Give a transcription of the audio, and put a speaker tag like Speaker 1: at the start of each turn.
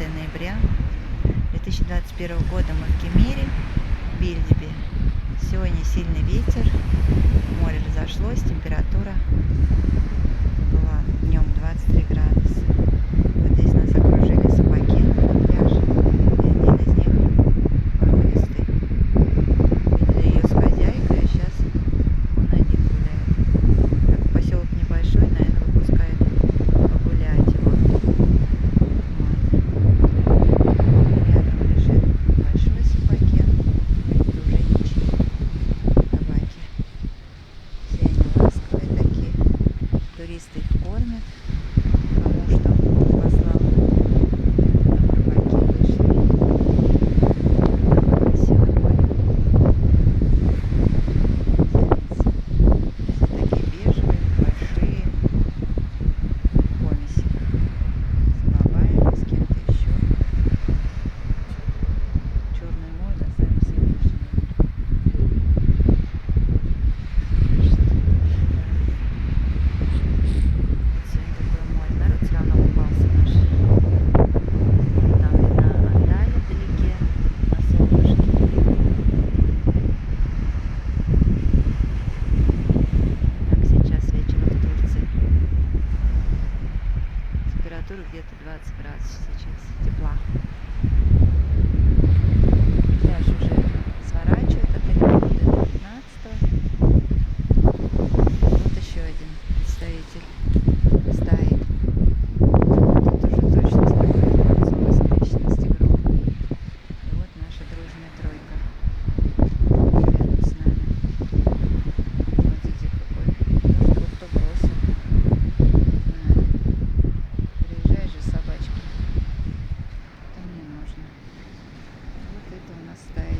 Speaker 1: ноября 2021 года. Мы в Кемере, Бильдебе. Сегодня сильный ветер, море разошлось, температура была днем 23 градуса. Вот здесь нас окружили собаки на пляже, и один из них породистый. Видели ее с хозяйкой, а сейчас он один гуляет. Так, поселок небольшой, наверное, выпускает погулять его. Рядом лежит большой собакен, это уже ничьи собаки. Все они ласковые такие, туристы их кормят, потому что он послал. Там рыбаки вышли. Такое красивое море. Все такие бежевые, большие, помеси с бабаями, с кем-то еще. Черное море, а сами все бежевые. Сегодня такое море. Народ все равно купался наш. Там видно Анталия вдалеке, на солнышке. Так сейчас вечером в Турции. Температура где-то 20 градусов сейчас. Тепла. Пляж уже сворачивает, отель работает до 15-го. Вот еще один представитель стоит. Тут уже точно с такой информационной личности грубо. И вот наша дружная тройка рядом с нами. Смотрите, какой. Может, его кто бросил. Не знаю. Приезжаешь же с собачкой. Это мне нужно. Вот это у нас стая